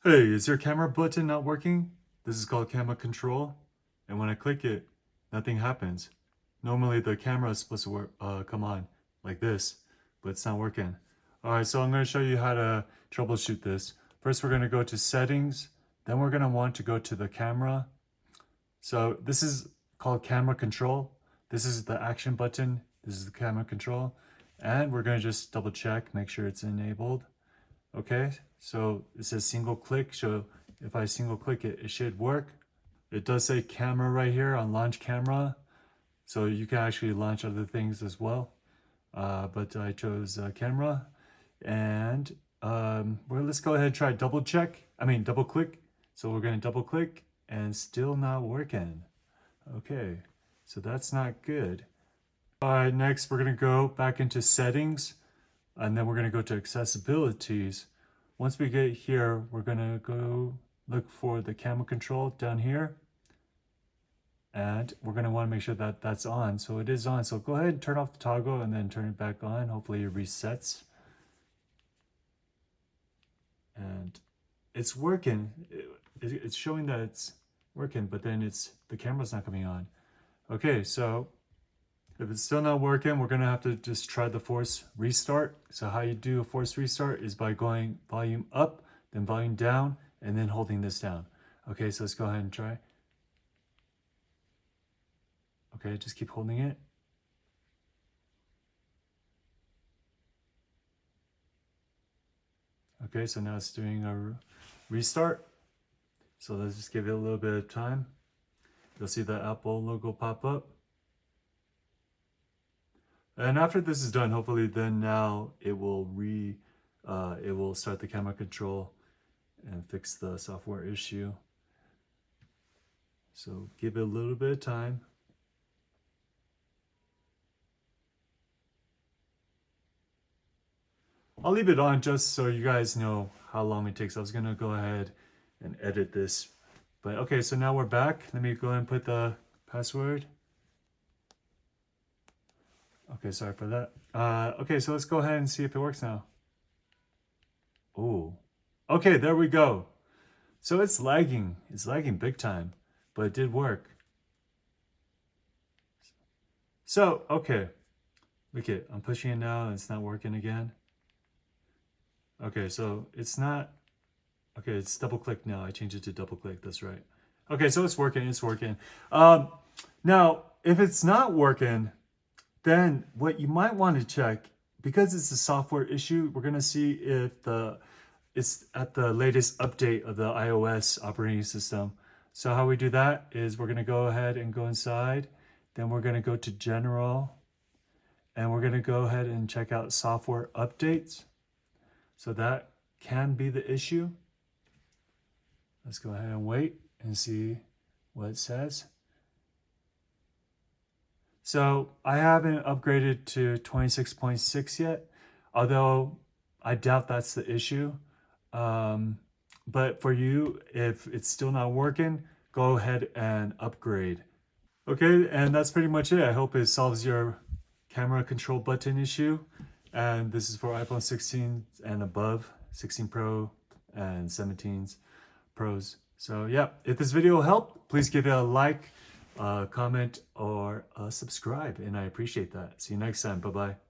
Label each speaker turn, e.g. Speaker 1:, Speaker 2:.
Speaker 1: Hey, is your camera button not working? This is called camera control, and when I click it, nothing happens. Normally the camera is supposed to work, come on like this, but it's not working. Alright, so I'm going to show you how to troubleshoot this. First we're going to go to settings, then we're going to want to go to the camera. So this is called camera control. This is the action button, this is the camera control, and we're going to just double check, make sure it's enabled. Okay, so it says single click, so if I single click it, it should work. It does say camera right here on launch camera, so you can actually launch other things as well. But I chose camera, and well, let's go ahead and try double click. So we're going to double click and still not working. Okay, so that's not good. All right, next we're going to go back into settings, and then we're going to go to accessibilities. Once we get here, we're going to go look for the camera control down here, and we're going to want to make sure that that's on. So it is on, so go ahead and turn off the toggle and then turn it back on. Hopefully it resets, and it's working. It's showing that it's working, but then the camera's not coming on. Okay, so if it's still not working, we're going to have to just try the force restart. So how you do a force restart is by going volume up, then volume down, and then holding this down. Okay, so let's go ahead and try. Okay, just keep holding it. Okay, so now it's doing a restart. So let's just give it a little bit of time. You'll see the Apple logo pop up. And after this is done, hopefully then now it will start the camera control and fix the software issue. So give it a little bit of time. I'll leave it on just so you guys know how long it takes. I was gonna go ahead and edit this. But okay, so now we're back. Let me go ahead and put the password. Okay, sorry for that. Okay, so let's go ahead and see if it works now. Oh, okay, there we go. So it's lagging big time, but it did work. So, okay, look it, I'm pushing it now and it's not working again. Okay, so it's not, okay, it's double click now. I changed it to double click, that's right. Okay, so it's working. Now, if it's not working, then what you might want to check, because it's a software issue, we're going to see if it's at the latest update of the iOS operating system. So how we do that is we're going to go ahead and go inside, then we're going to go to general, and we're going to go ahead and check out software updates. So that can be the issue. Let's go ahead and wait and see what it says. So I haven't upgraded to 26.6 yet, although I doubt that's the issue. But for you, if it's still not working, go ahead and upgrade. Okay, and that's pretty much it. I hope it solves your camera control button issue. And this is for iPhone 16 and above, 16 Pro and 17s Pros. So yeah, if this video helped, please give it a like, comment, or subscribe, and I appreciate that. See you next time. Bye-bye.